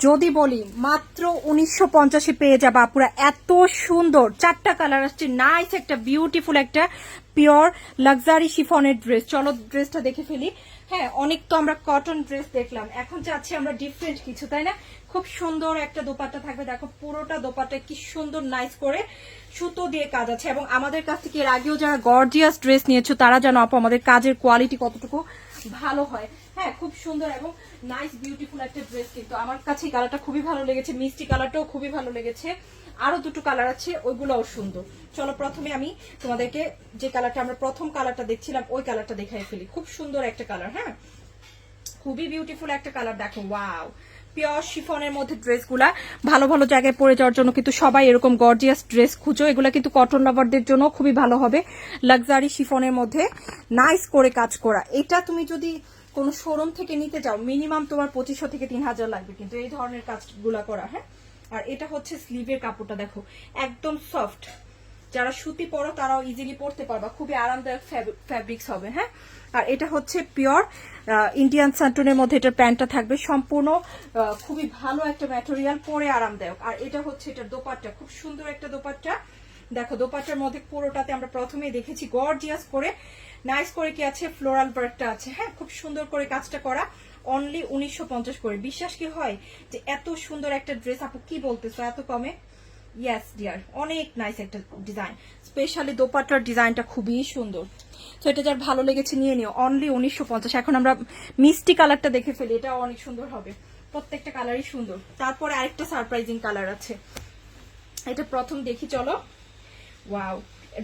যদি বলি মাত্র 1950 পেয়ে যাবা পুরা। এত সুন্দর 4টা কালার আসছে, নাইস একটা বিউটিফুল একটা পিওর লাক্সারি শিফনের ড্রেস। চলো ড্রেসটা দেখে ফেলি। হ্যাঁ, অনেক তো আমরা কটন ড্রেস দেখলাম, এখন চাচ্ছি আমরা ডিফারেন্ট কিছু, তাই না? খুব সুন্দর একটা দোপাট্টা থাকবে, দেখো পুরোটা দোপাট্টা কি সুন্দর নাইস করে সুতো দিয়ে কাজ আছে। এবং আমাদের কাছ থেকে এর আগেও যারা গর্জিয়াস ড্রেস নিয়েছো তারা জানো আপু আমাদের কাজের কোয়ালিটি কতটুকু ভালো হয়। হ্যাঁ, খুব সুন্দর এবং নাইস বিউটিফুল একটা ড্রেস। কিন্তু আমার কাছে এই কালারটা খুবই ভালো লেগেছে, মিষ্টি কালারটাও খুবই ভালো লেগেছে। আরো দুটো কালার আছে, ওইগুলোও সুন্দর। চলো প্রথমে আমি তোমাদেরকে যে কালারটা আমরা প্রথম কালারটা দেখছিলাম ওই কালারটা দেখাই ফেলি। খুব সুন্দর একটা কালার, হ্যাঁ খুবই বিউটিফুল একটা কালার। দেখো ওয়াও, পিওর শিফনের মধ্যে ড্রেসগুলা ভালো ভালো জায়গায় পরে যাওয়ার জন্য কিন্তু সবাই এরকম গর্জিয়াস ড্রেস খুঁজো। এগুলা কিন্তু কটন লাভারদের জন্য খুবই ভালো হবে। লাক্সারি শিফনের মধ্যে নাইস করে কাজ করা। এটা তুমি যদি কোনো শোরুম থেকে নিতে যাও মিনিমাম তোমার 2500 থেকে 3000 লাগবে কিন্তু এই ধরনের কাজগুলা করা। হ্যাঁ, আর এটা হচ্ছে স্লিভের কাপড়টা, দেখো একদম সফট। যারা সুতি পরো তারাও ইজিলি পরতে পারবা, খুবই আরামদায়ক ফ্যাব্রিক্স হবে। হ্যাঁ, আর এটা হচ্ছে পিওর ইন্ডিয়ান সান্টনের মধ্যে এটার প্যান্টটা থাকবে সম্পূর্ণ খুবই ভালো একটা ম্যাটেরিয়াল, পরে আরামদায়ক। আর এটা হচ্ছে এটার দোপাট্টা, খুব সুন্দর একটা দোপাট্টা। দেখো দোপাট্টার মধ্যে পুরোটাতে আমরা প্রথমেই দেখেছি গর্জিয়াস করে নাইস করে কি আছে, ফ্লোরাল ওয়ার্কটা আছে। হ্যাঁ, খুব সুন্দর করে কাজটা করা। অনলি 1950 করে। বিশ্বাস কি হয় যে এত সুন্দর একটা ড্রেস আপু কি বলতেছো এত কমে? ইয়েস ডিয়ার, অনেক নাইস একটা ডিজাইন, স্পেশালি দোপাট্টার ডিজাইনটা খুবই সুন্দর। তো এটা যার ভালো লেগেছে নিয়ে নিও, অনলি 1950। এখন আমরা মিষ্টি কালারটা দেখে ফেলি, এটাও অনেক সুন্দর হবে, প্রত্যেকটা কালারই সুন্দর। তারপরে আরেকটা সারপ্রাইজিং কালার আছে, এটা প্রথম দেখি চলো। ওয়াও,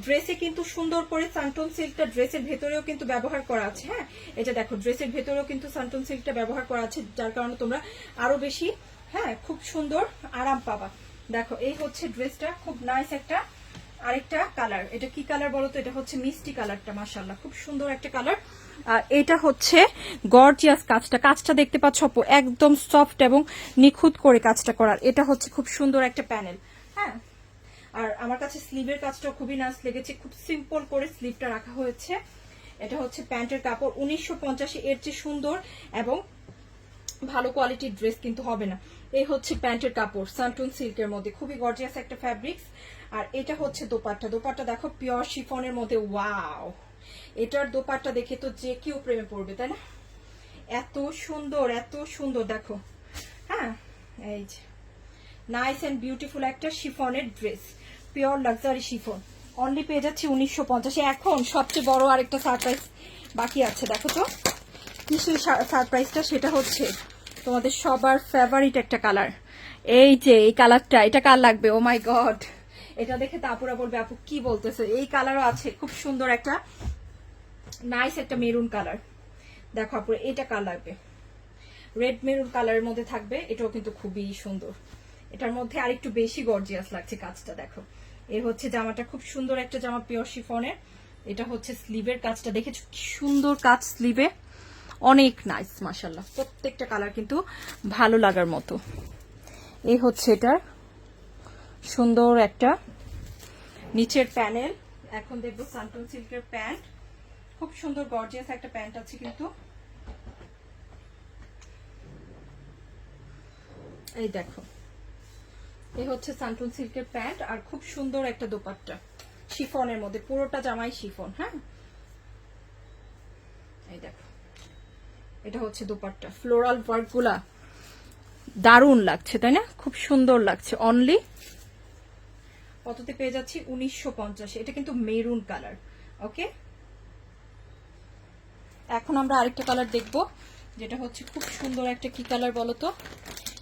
ড্রেসে কিন্তু সুন্দর করে সান্টন সিল্কটা ড্রেসের ভেতরেও কিন্তু ব্যবহার করা আছে। হ্যাঁ, এটা দেখো ড্রেসের ভেতরেও কিন্তু সান্টন সিল্কটা ব্যবহার করা আছে, যার কারণে তোমরা আরো বেশি হ্যাঁ খুব সুন্দর আরাম পাবা। দেখো এই হচ্ছে ড্রেসটা, খুব নাইস একটা আরেকটা কালার। এটা কি কালার বলো তো? এটা হচ্ছে মিষ্টি কালারটা, মাশাআল্লাহ খুব সুন্দর একটা কালার। আর এটা হচ্ছে গর্জিয়াস কাজটা, কাজটা দেখতে পাচ্ছ একদম সফট এবং নিখুঁত করে কাজটা করার। এটা হচ্ছে খুব সুন্দর একটা প্যানেল। হ্যাঁ, আর আমার কাছে স্লিভের কাজটা খুবই নাইস লেগেছে, খুব সিম্পল করে স্লিভটা রাখা হয়েছে। এটা হচ্ছে প্যান্টের কাপড়। 1950 এর চেয়ে সুন্দর এবং ভালো কোয়ালিটির ড্রেস কিন্তু হবে না। এই হচ্ছে প্যান্টের কাপড় সান্টুন সিল্কের মধ্যে, খুবই গর্জিয়াস একটা ফ্যাব্রিক্স। আর এটা হচ্ছে দোপাট্টা, দোপাট্টা দেখো পিওর শিফনের মধ্যে। ওয়াও, এটার দোপাট্টা দেখে তো যে কেউ প্রেমে পড়বে, তাই না? এত সুন্দর এত সুন্দর দেখো। হ্যাঁ, এই যে নাইস এন্ড বিউটিফুল একটা শিফনের dress, pure luxury chiffon. Only পেয়ে যাচ্ছি 1950। এখন সবচেয়ে বড় আরেকটা সারপ্রাইজ বাকি আছে, দেখো তো কি সেই সারপ্রাইজটা। সেটা হচ্ছে তোমাদের সবার ফেভারিট একটা কালার। এই যে এই কালারটা, এটা কার লাগবে? ও মাই গড, এটা দেখে তো আপুরা বলবে আপু কি বলতেছে। এই কালারও আছে, খুব সুন্দর একটা নাইস একটা মেরুন কালার। দেখো আপুরা এটা কার লাগবে? রেড মেরুন কালারের মধ্যে থাকবে, এটাও কিন্তু খুবই সুন্দর। এটার মধ্যে আরেকটু বেশি গর্জিয়াস লাগছে কাজটা, দেখো এই হচ্ছে জামাটা, খুব সুন্দর একটা জামা পিওর শিফনের। এটা হচ্ছে স্লিভের কাজটা, দেখেছো কি সুন্দর কাজ স্লিভে, অনেক নাইস মাশাআল্লাহ। প্রত্যেকটা কালার কিন্তু ভালো লাগার মতো। এই হচ্ছে এটার সুন্দর একটা নিচের প্যানেল। এখন দেখবো সান্টন সিল্কের প্যান্ট, খুব সুন্দর গর্জিয়াস একটা প্যান্ট আছে কিন্তু। এই দেখো এই হচ্ছে সান্টুন সিল্কের প্যান্ট, আর খুব সুন্দর একটা দোপাট্টা শিফনের মধ্যে, পুরোটা জামাই শিফন। হ্যাঁ, এই দেখো এটা হচ্ছে দোপাট্টা, ফ্লোরাল ওয়ার্ক গুলা দারুণ লাগছে তাই না? খুব সুন্দর লাগছে। অনলি কততে পেয়ে যাচ্ছি? 1950। এটা কিন্তু মেরুন কালার। ওকে, এখন আমরা আরেকটা কালার দেখবো, যেটা হচ্ছে খুব সুন্দর একটা কি কালার বলো তো?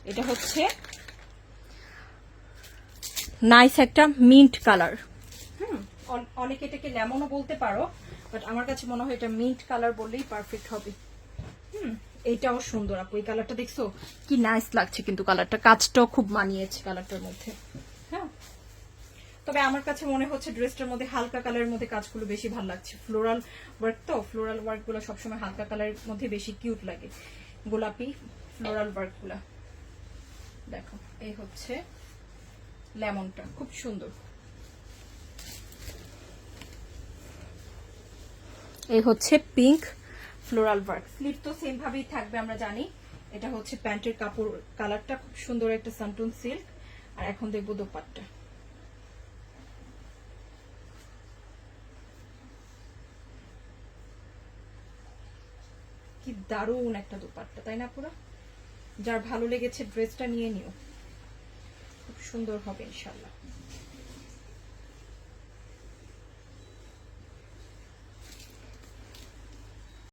এটা হচ্ছে নাইস একটা মিন্ট কালার। অনেকে এটাকে লেমনও বলতে পারো, বাট আমার কাছে মনে হয় এটা মিন্ট কালার বললেই পারফেক্ট হবে। এইটাও সুন্দর আপু, এই কালারটা দেখছো কি নাইস লাগছে কিন্তু কালারটা, কাজটাও খুব মানিয়েছে কালারটার মধ্যে। হ্যাঁ, তবে আমার কাছে মনে হচ্ছে ড্রেসটার মধ্যে হালকা কালারের মধ্যে কাজগুলো বেশি ভালো লাগছে। ফ্লোরাল ওয়ার্ক তো, ফ্লোরাল ওয়ার্ক গুলো সবসময় হালকা কালারের মধ্যে বেশি কিউট লাগে, গোলাপি ফ্লোরাল ওয়ার্ক গুলা। দেখো এই হচ্ছে লেমনটা, খুব সুন্দর। এই হচ্ছে পিঙ্ক ফ্লোরাল ওয়ার্ক। স্লিভ তো সেম ভাবেই থাকবে আমরা জানি, এটা হচ্ছে প্যান্টের কাপড়, কালারটা খুব সুন্দর একটা সানটুন সিল্ক। আর এখন দেখবো দোপাট্টা। কি দারুণ একটা দোপাট্টা, তাই না? পুরো যার ভালো লেগেছে ড্রেসটা নিয়ে নিও, খুব সুন্দর হবে ইনশাল্লাহ।